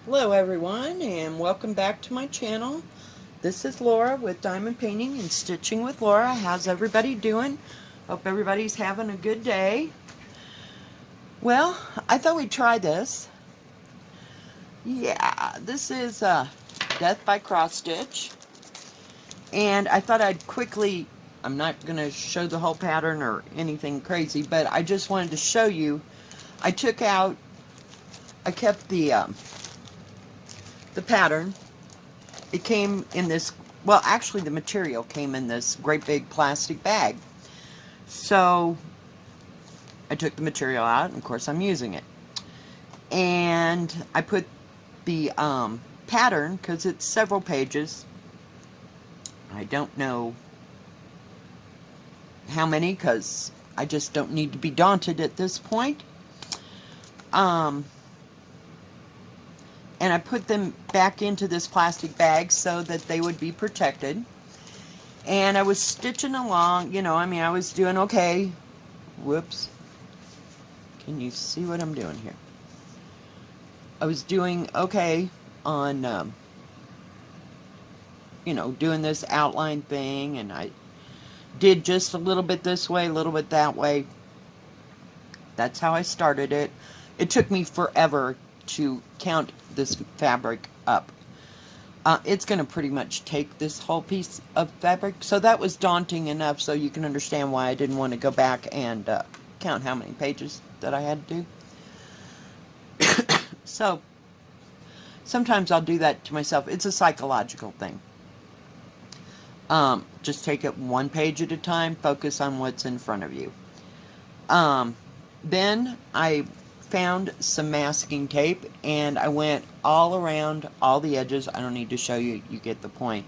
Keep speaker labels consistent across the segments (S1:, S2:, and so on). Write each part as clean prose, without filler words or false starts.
S1: Hello everyone and welcome back to my channel. This is Laura with Diamond Painting and Stitching with Laura. How's everybody doing? Hope everybody's having a good day. Well, I thought we'd try this. Yeah, this is Death by Cross Stitch. And I thought I'd quickly, I'm not going to show the whole pattern or anything crazy, but I just wanted to show you. I kept the pattern. It came in this, well, actually the material came in this great big plastic bag. So I took the material out, and of course I'm using it. And I put the pattern, because it's several pages. I don't know how many, because I just don't need to be daunted at this point. And I put them back into this plastic bag so that they would be protected. And I was stitching along, I was doing okay. Whoops. Can you see what I'm doing here? I was doing okay on, doing this outline thing, and I did just a little bit this way, a little bit that way. That's how I started it. It took me forever to count this fabric up. It's going to pretty much take this whole piece of fabric. So that was daunting enough so you can understand why I didn't want to go back and count how many pages that I had to do. So sometimes I'll do that to myself. It's a psychological thing. Just take it one page at a time. Focus on what's in front of you. Then I found some masking tape, and I went all around all the edges. I don't need to show you, you get the point.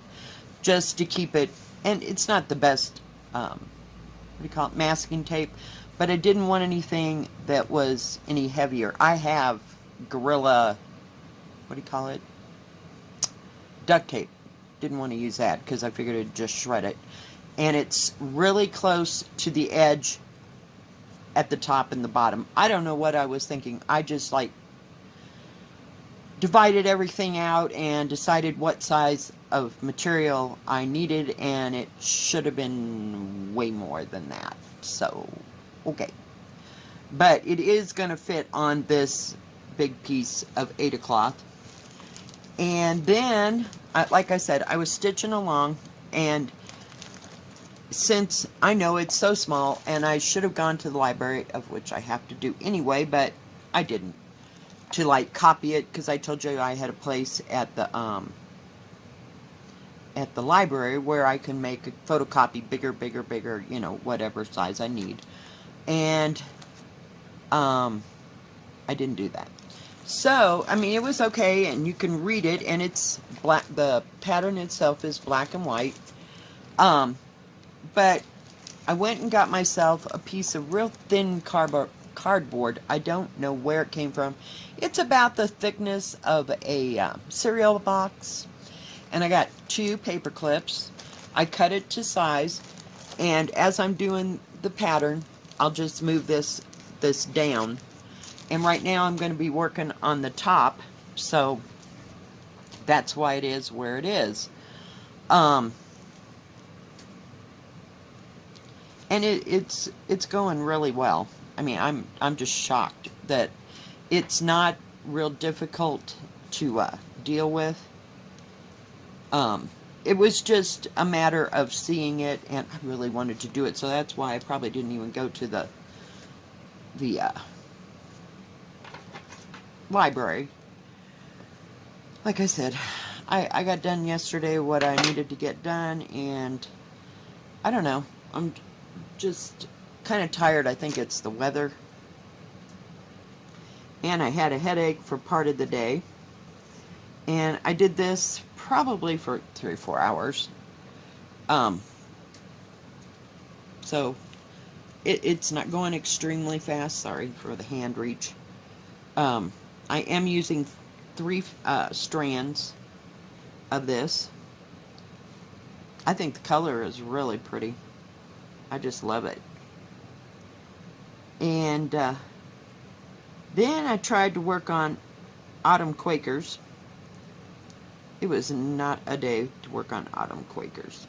S1: Just to keep it, and it's not the best, what do you call it, masking tape, but I didn't want anything that was any heavier. I have Gorilla, what do you call it, duct tape. Didn't want to use that because I figured it'd just shred it. And it's really close to the edge at the top and the bottom. I don't know what I was thinking. I just divided everything out and decided what size of material I needed, and it should have been way more than that. So, okay. But it is going to fit on this big piece of Aida cloth. And then, like I said, I was stitching along, and since I know it's so small, and I should have gone to the library, of which I have to do anyway, but I didn't, to copy it, because I told you I had a place at the library where I can make a photocopy bigger, whatever size I need. And I didn't do that. So, it was okay, and you can read it, and it's black. The pattern itself is black and white. But I went and got myself a piece of real thin cardboard. I don't know where it came from. It's about the thickness of a cereal box. And I got 2 paper clips. I cut it to size. And as I'm doing the pattern, I'll just move this down. And right now I'm going to be working on the top. So that's why it is where it is. And it's going really well. I'm just shocked that it's not real difficult to deal with. It was just a matter of seeing it, and I really wanted to do it, so that's why I probably didn't even go to the library. Like I said, I got done yesterday what I needed to get done, and I don't know. I'm just kind of tired. I think it's the weather. And I had a headache for part of the day. And I did this probably for 3 or 4 hours. So it's not going extremely fast. Sorry for the hand reach. I am using 3 strands of this. I think the color is really pretty. I just love it. And then I tried to work on Autumn Quakers. It was not a day to work on autumn Quakers.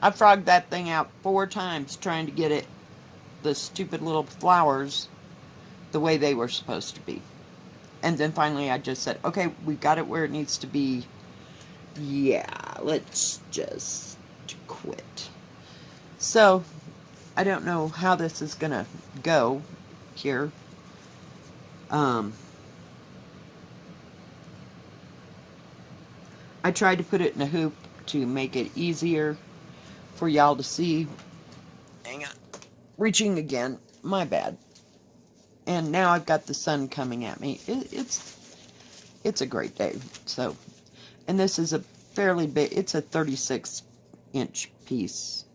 S1: I frogged that thing out 4 times trying to get it, the stupid little flowers, the way they were supposed to be. And then finally I just said, okay, we got it where it needs to be. Yeah, let's just quit. So, I don't know how this is going to go here. I tried to put it in a hoop to make it easier for y'all to see. Hang on. Reaching again. My bad. And now I've got the sun coming at me. It's a great day. So, and this is a fairly big, it's a 36-inch piece.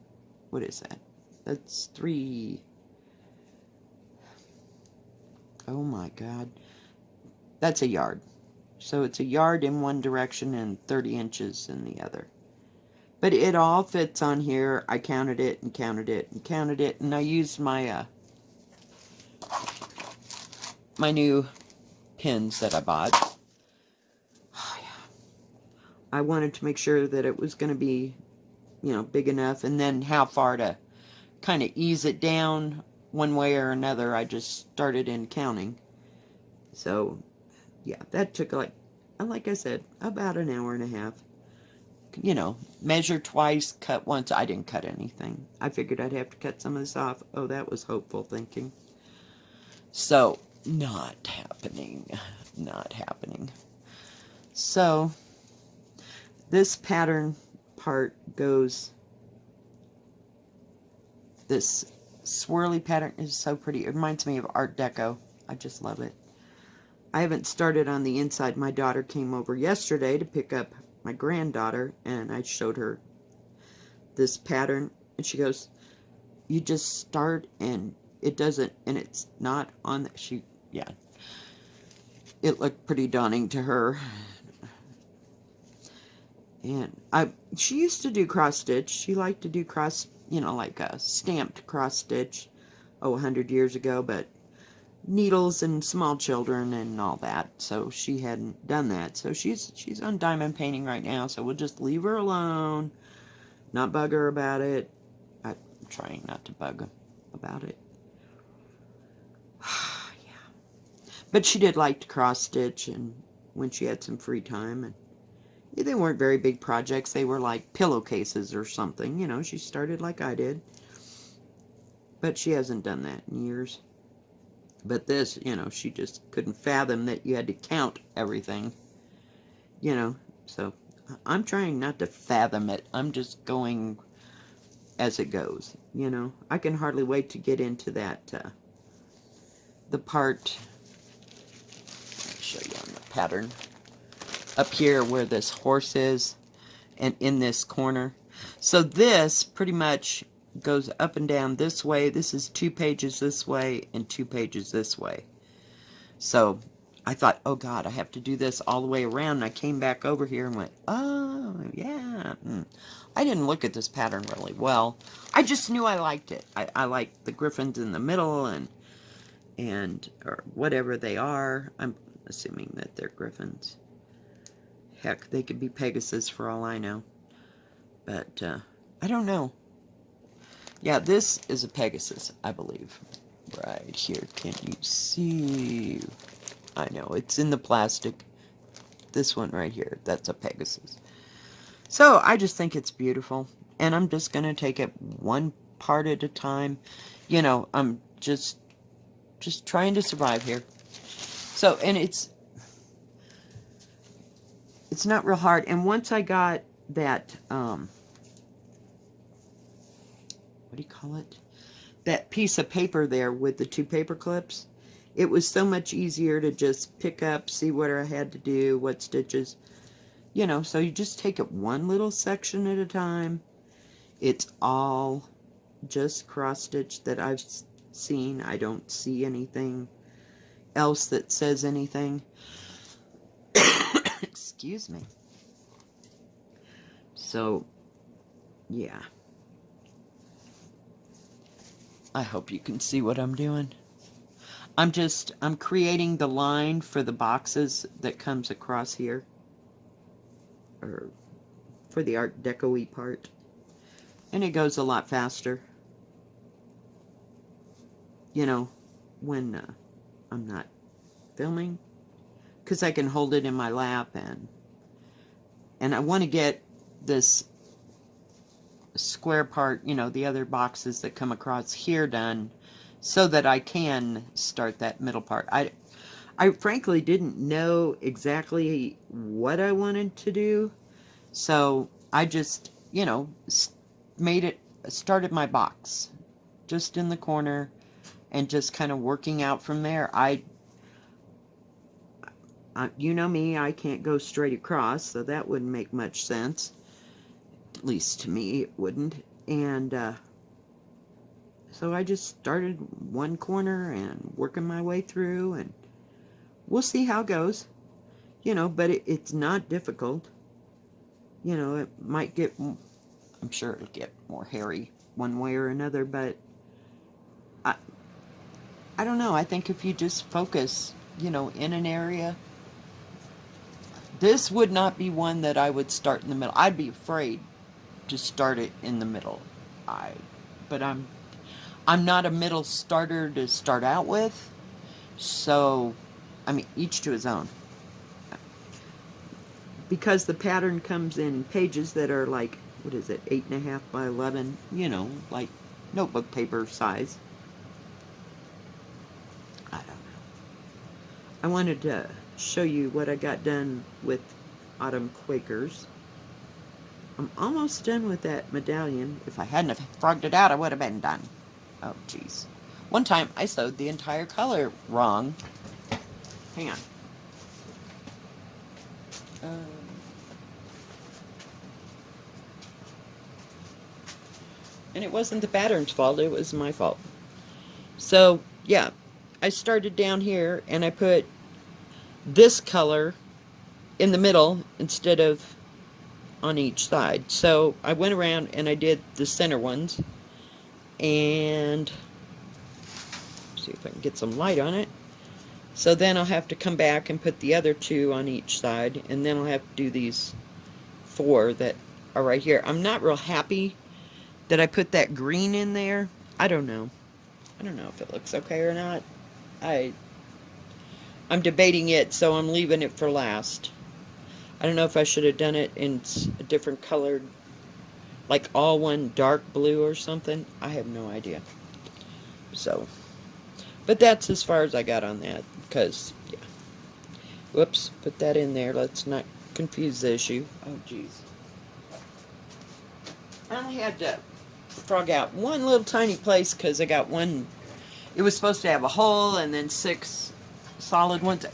S1: What is that? That's 3. Oh my God. That's a yard. So it's a yard in one direction and 30 inches in the other. But it all fits on here. I counted it and counted it and counted it. And I used my my new pins that I bought. Oh, yeah. I wanted to make sure that it was going to be, you know, big enough. And then how far to kind of ease it down one way or another. I just started in counting. So, yeah, that took, like I said, about an hour and a half. You know, measure twice, cut once. I didn't cut anything. I figured I'd have to cut some of this off. Oh, that was hopeful thinking. So, not happening. Not happening. So, this pattern part goes, this swirly pattern is so pretty. It reminds me of Art Deco. I just love it. I haven't started on the inside. My daughter came over yesterday to pick up my granddaughter, and I showed her this pattern, and she goes, you just start, and it doesn't, and it's not on the, yeah, it looked pretty daunting to her. And she used to do cross stitch. She liked to do cross, you know, like a stamped cross stitch, 100 years ago, but needles and small children and all that, so she hadn't done that. So she's on diamond painting right now, so we'll just leave her alone, not bug her about it. I'm trying not to bug her about it. Yeah, but she did like to cross stitch, and when she had some free time, and they weren't very big projects. They were like pillowcases or something, you know. She started like I did, but she hasn't done that in years. But this, you know, she just couldn't fathom that you had to count everything, you know. So I'm trying not to fathom it. I'm just going as it goes, you know. I can hardly wait to get into that, the part, I'll show you on the pattern, up here where this horse is, and in this corner. So this pretty much goes up and down this way. This is 2 pages this way and 2 pages this way. So I thought, oh God, I have to do this all the way around. And I came back over here and went, oh yeah. I didn't look at this pattern really well. I just knew I liked it. I liked the griffins in the middle, and or whatever they are. I'm assuming that they're griffins. Heck, they could be Pegasus for all I know. But I don't know. Yeah, this is a Pegasus, I believe. Right here. Can you see? I know, it's in the plastic. This one right here, that's a Pegasus. So, I just think it's beautiful. And I'm just going to take it one part at a time. You know, I'm just trying to survive here. So, and it's not real hard. And once I got that, what do you call it? That piece of paper there with the 2 paper clips, it was so much easier to just pick up, see what I had to do, what stitches, you know. So you just take it one little section at a time. It's all just cross stitch that I've seen. I don't see anything else that says anything. Excuse me. So, yeah. I hope you can see what I'm doing. I'm creating the line for the boxes that comes across here. or for the Art Deco-y part. And it goes a lot faster, you know, when I'm not filming, because I can hold it in my lap, and I want to get this square part, you know, the other boxes that come across here done, so that I can start that middle part. I frankly didn't know exactly what I wanted to do, so I just, you know, started my box just in the corner and just kind of working out from there. You know me, I can't go straight across, so that wouldn't make much sense. At least to me, it wouldn't. And so I just started one corner and working my way through, and we'll see how it goes. You know, but it's not difficult. You know, it might get, I'm sure it'll get more hairy one way or another, but I, I don't know. I think if you just focus, you know, in an area, this would not be one that I would start in the middle. I'd be afraid to start it in the middle. But I'm not a middle starter to start out with. So, I mean, each to his own. Because the pattern comes in pages that are like, what is it, 8.5 by 11, you know, like notebook paper size. I don't know. I wanted to show you what I got done with Autumn Quakers. I'm almost done with that medallion. If I hadn't have frogged it out, I would have been done. Oh, jeez. One time, I sewed the entire color wrong. Hang on. And it wasn't the pattern's fault, it was my fault. So, yeah, I started down here, and I put this color in the middle instead of on each side. So I went around and I did the center ones, and see if I can get some light on it. So then I'll have to come back and put the other two on each side, and then I'll have to do these 4 that are right here. I'm not real happy that I put that green in there. I don't know. I don't know if it looks okay or not. I'm debating it, so I'm leaving it for last. I don't know if I should have done it in a different colored, like all one dark blue or something. I have no idea. So, but that's as far as I got on that, because, yeah. Whoops, put that in there. Let's not confuse the issue. Oh, jeez. I only had to frog out one little tiny place because I got one. It was supposed to have a hole and then 6 solid ones.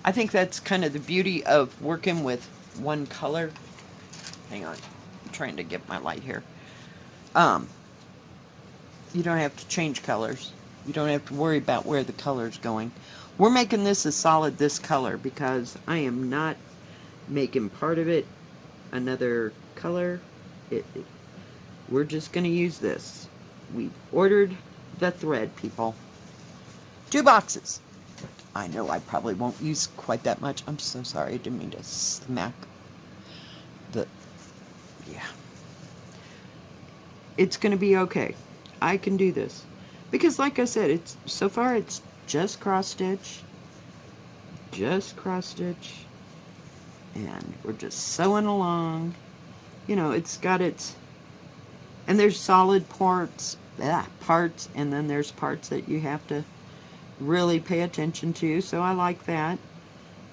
S1: I think that's kind of the beauty of working with one color. Hang on, I'm trying to get my light here. You don't have to change colors. You don't have to worry about where the color's going. We're making this a solid this color because I am not making part of it another color. We're just going to use this. We ordered the thread, people. 2 boxes. I know I probably won't use quite that much. I'm so sorry. I didn't mean to smack the... Yeah. It's going to be okay. I can do this. Because like I said, so far it's just cross stitch. Just cross stitch. And we're just sewing along. You know, it's got its... And there's solid parts, and then there's parts that you have to really pay attention to, so I like that.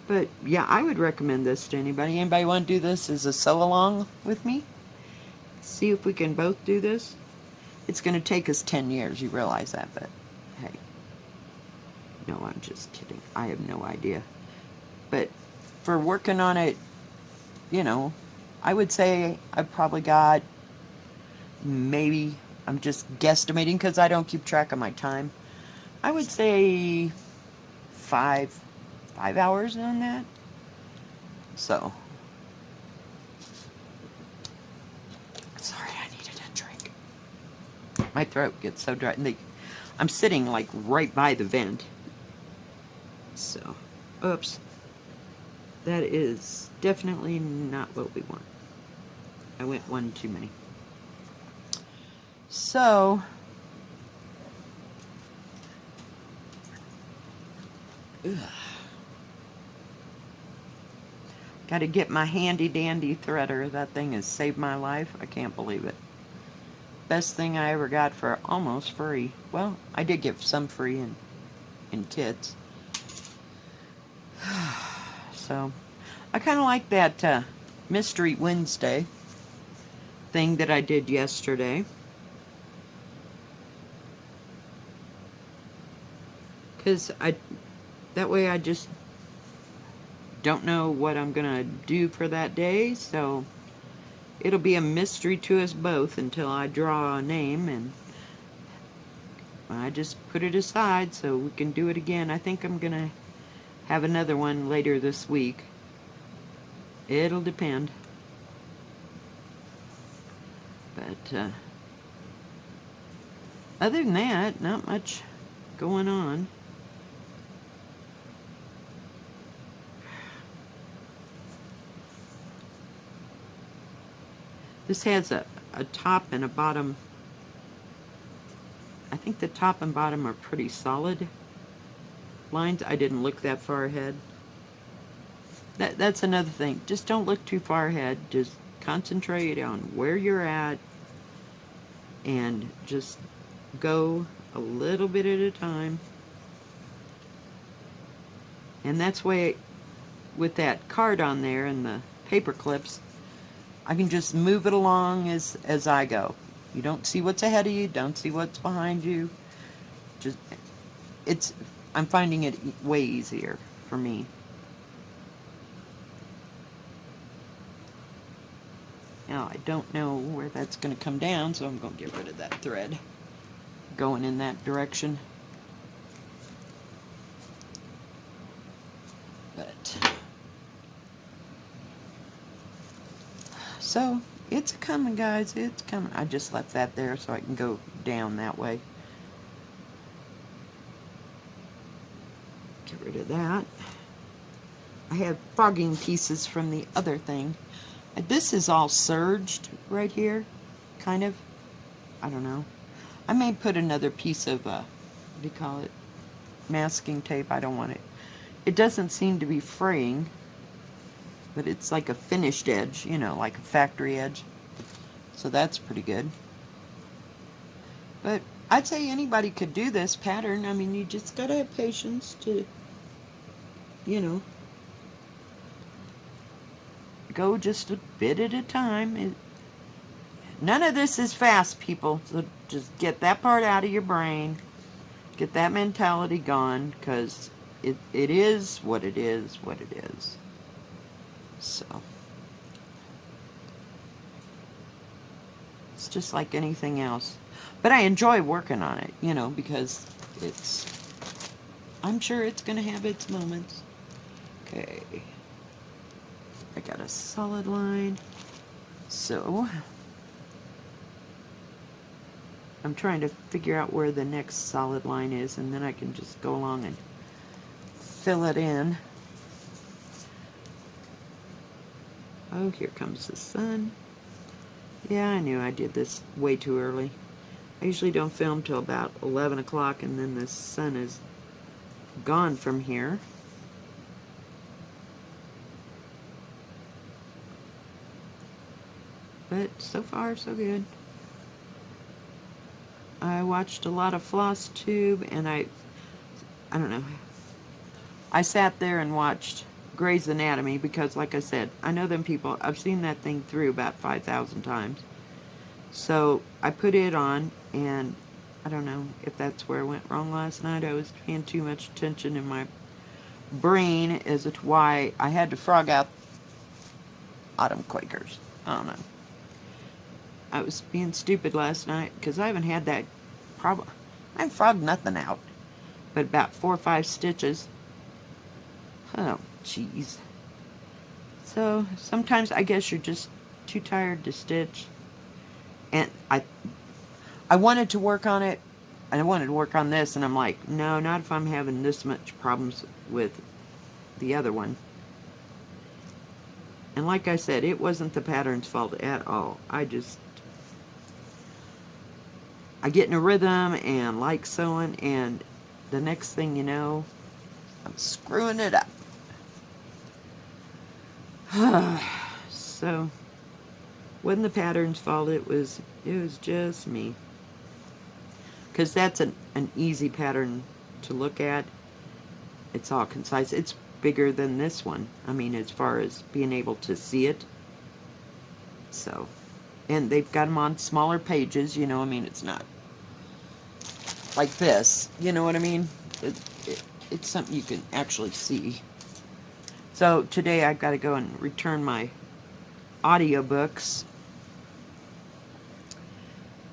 S1: But yeah, I would recommend this to anybody. Anybody want to do this as a sew along with me? See if we can both do this. It's going to take us 10 years, you realize that, but hey. No, I'm just kidding. I have no idea. But for working on it, you know, I would say I've probably got maybe, I'm just guesstimating because I don't keep track of my time. I would say 5 hours on that. So, sorry, I needed a drink. My throat gets so dry. And I'm sitting like right by the vent. So, oops. That is definitely not what we want. I went one too many. So, got to get my handy dandy threader. That thing has saved my life. I can't believe it. Best thing I ever got for almost free. Well, I did get some free in kits. So, I kind of like that Mystery Wednesday thing that I did yesterday. Because that way I just don't know what I'm going to do for that day. So, it'll be a mystery to us both until I draw a name, and I just put it aside so we can do it again. I think I'm going to have another one later this week. It'll depend. But other than that, not much going on. This has a top and a bottom. I think the top and bottom are pretty solid lines. I didn't look that far ahead. That's another thing. Just don't look too far ahead. Just concentrate on where you're at and just go a little bit at a time. And that's why with that card on there and the paper clips, I can just move it along as I go. You don't see what's ahead of you, don't see what's behind you. Just I'm finding it way easier for me. Now, I don't know where that's going to come down, so I'm going to get rid of that thread going in that direction. But, so, it's coming, guys. It's coming. I just left that there so I can go down that way. Get rid of that. I have frogging pieces from the other thing. This is all serged right here, kind of. I don't know. I may put another piece of, what do you call it? Masking tape. I don't want it. It doesn't seem to be fraying, but it's like a finished edge, you know, like a factory edge. So that's pretty good. But I'd say anybody could do this pattern. I mean, you just gotta have patience to, you know, go just a bit at a time. None of this is fast, people. So just get that part out of your brain. Get that mentality gone, because it is what it is, what it is. So, it's just like anything else. But I enjoy working on it, you know, because I'm sure it's going to have its moments. Okay. I got a solid line. So, I'm trying to figure out where the next solid line is, and then I can just go along and fill it in. Oh, here comes the sun. Yeah, I knew I did this way too early. I usually don't film till about 11 o'clock, and then the sun is gone from here. But so far, so good. I watched a lot of Floss Tube, and I don't know. I sat there and watched Grey's Anatomy because, like I said, I know them people. I've seen that thing through about 5,000 times. So I put it on, and I don't know if that's where I went wrong last night. I was paying too much attention in my brain as to why I had to frog out Autumn Quakers. I don't know. I was being stupid last night because I haven't had that problem. I haven't frogged nothing out but about 4 or 5 stitches. Oh, jeez. So sometimes I guess you're just too tired to stitch. And I wanted to work on it, and I wanted to work on this, and I'm like, no, not if I'm having this much problems with the other one. And like I said, it wasn't the pattern's fault at all. I get in a rhythm and like sewing, and the next thing you know, I'm screwing it up. So, wasn't the pattern's fault, it was just me. Because that's an easy pattern to look at. It's all concise. It's bigger than this one. I mean, as far as being able to see it. So, and they've got them on smaller pages, you know, I mean, it's not like this, you know what I mean? It's something you can actually see. So today I've got to go and return my audiobooks,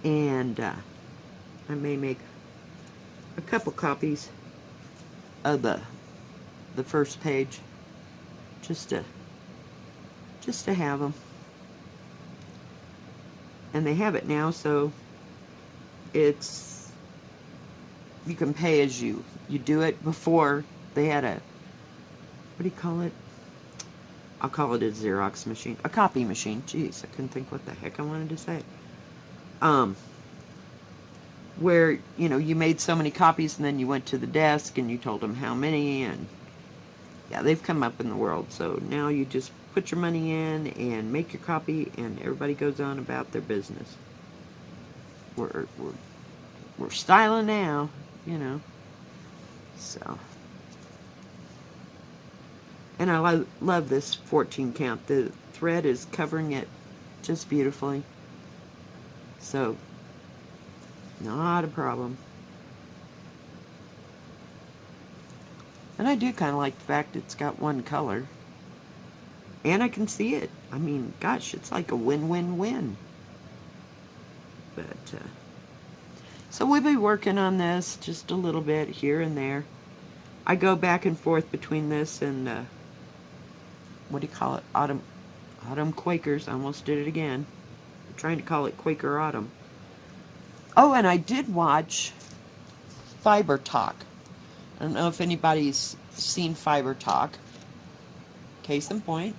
S1: and I may make a couple copies of the first page just to have them. And they have it now, so it's, you can pay as you do it. Before they had a, what do you call it? I'll call it a Xerox machine, a copy machine. Jeez, I couldn't think what the heck I wanted to say. Where, you know, you made so many copies and then you went to the desk and you told them how many, and yeah, they've come up in the world. So now you just put your money in and make your copy, and everybody goes on about their business. We're styling now, you know. So, and I love this 14 count. The thread is covering it just beautifully. So, not a problem. And I do kind of like the fact it's got one color. And I can see it. I mean, gosh, it's like a win-win-win. But, so we'll be working on this just a little bit here and there. I go back and forth between this and, what do you call it? Autumn Quakers. I almost did it again. I'm trying to call it Quaker Autumn. Oh, and I did watch Fiber Talk. I don't know if anybody's seen Fiber Talk. Case in point.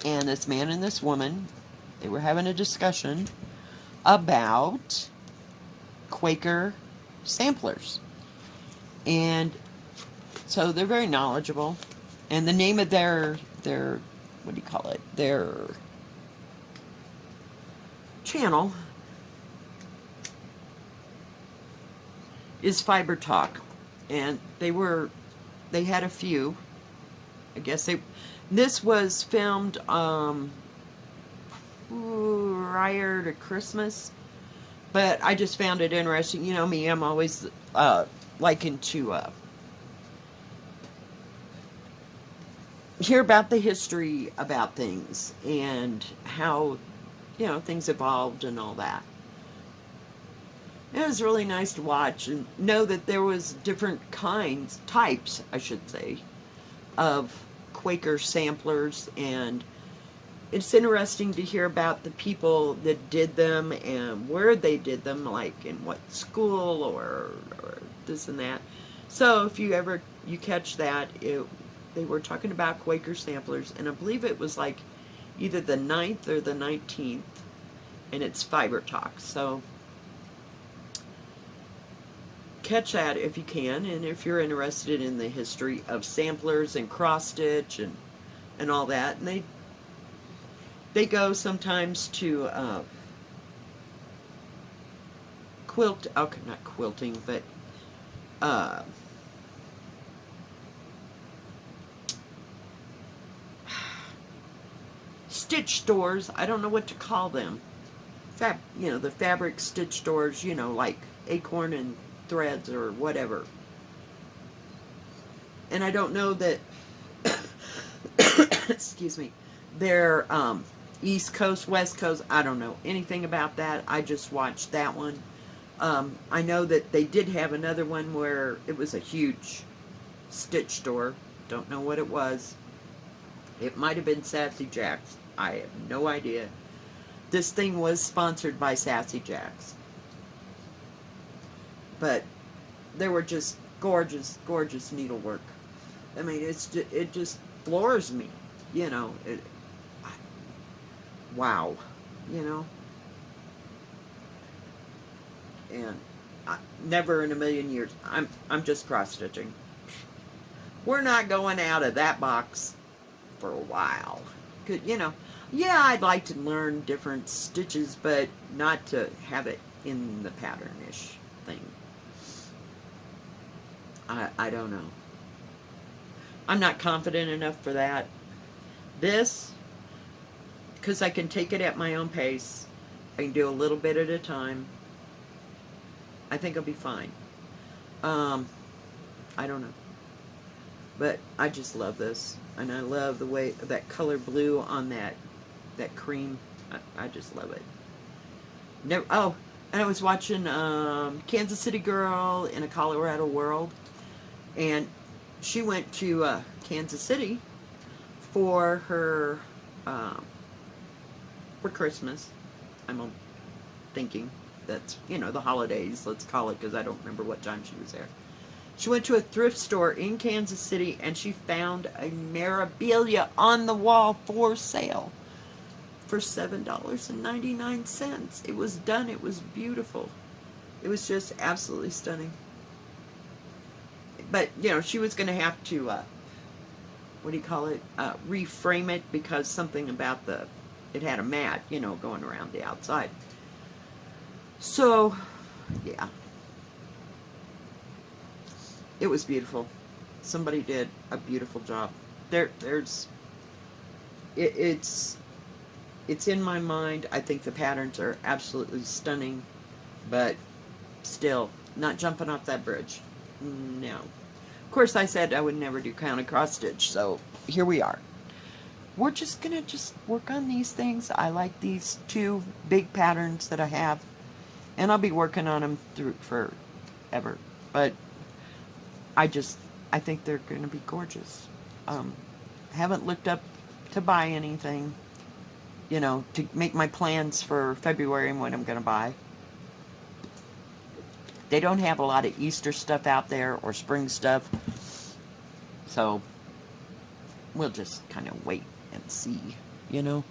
S1: And this man and this woman, they were having a discussion about Quaker samplers. And so they're very knowledgeable. And the name of their what do you call it? Their channel is Fiber Talk. And they had a few. I guess this was filmed prior to Christmas, but I just found it interesting. You know me, I'm always liking to hear about the history about things and how, you know, things evolved and all that. It was really nice to watch and know that there was different types, I should say, of Quaker samplers, and it's interesting to hear about the people that did them and where they did them, like in what school or this and that. So if you catch that, they were talking about Quaker samplers, and I believe it was like either the 9th or the 19th, and it's Fiber Talk. So catch that if you can, and if you're interested in the history of samplers and cross stitch and all that. And they go sometimes to not quilting, but stitch stores. I don't know what to call them. You know, the fabric stitch stores, you know, like Acorn and Threads or whatever. And I don't know that excuse me, they're East Coast, West Coast. I don't know anything about that. I just watched that one. I know that they did have another one where it was a huge stitch store. Don't know what it was. It might have been Sassy Jacks. I have no idea. This thing was sponsored by Sassy Jacks. But they were just gorgeous, gorgeous needlework. I mean, it just floors me, you know. Wow, you know. And never in a million years. I'm just cross stitching. We're not going out of that box for a while. Could, you know, yeah, I'd like to learn different stitches, but not to have it in the pattern-ish thing. I don't know. I'm not confident enough for that. This, because I can take it at my own pace. I can do a little bit at a time. I think I'll be fine. I don't know. But I just love this. And I love the way that color blue on that cream. I just love it. Never, oh, and I was watching Kansas City Girl in a Colorado World. And she went to Kansas City for her, for Christmas. I'm thinking that's, you know, the holidays, let's call it, because I don't remember what time she was there. She went to a thrift store in Kansas City and she found a memorabilia on the wall for sale for $7.99. It was done. It was beautiful. It was just absolutely stunning. But, you know, she was going to have to, what do you call it, reframe it because something about it had a mat, you know, going around the outside. So, yeah. It was beautiful. Somebody did a beautiful job. It's in my mind. I think the patterns are absolutely stunning, but still not jumping off that bridge. No. Of course, I said I would never do counted cross stitch, so here we are. We're just gonna work on these things. I like these two big patterns that I have, and I'll be working on them through forever. But I think they're going to be gorgeous. Haven't looked up to buy anything, you know, to make my plans for February and what I'm going to buy. They don't have a lot of Easter stuff out there or spring stuff. So we'll just kind of wait and see, you know,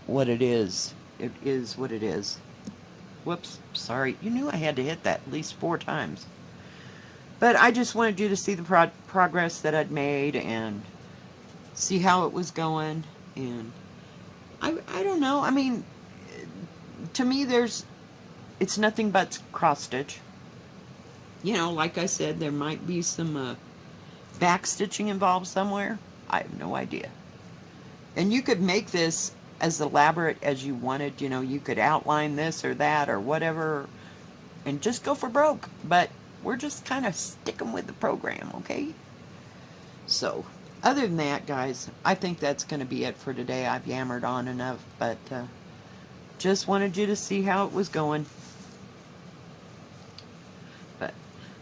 S1: what it is. It is what it is. Whoops, sorry. You knew I had to hit that at least 4 times. But I just wanted you to see the progress that I'd made and see how it was going. And I don't know. I mean, to me, it's nothing but cross stitch. You know, like I said, there might be some back stitching involved somewhere. I have no idea. And you could make this as elaborate as you wanted. You know, you could outline this or that or whatever and just go for broke. But we're just kind of sticking with the program, okay? So, other than that, guys, I think that's going to be it for today. I've yammered on enough, but just wanted you to see how it was going. But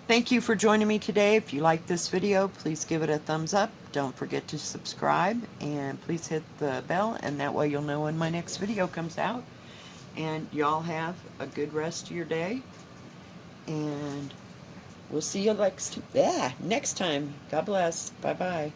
S1: thank you for joining me today. If you like this video, please give it a thumbs up. Don't forget to subscribe, and please hit the bell, and that way you'll know when my next video comes out. And y'all have a good rest of your day, and we'll see you next time. God bless. Bye-bye.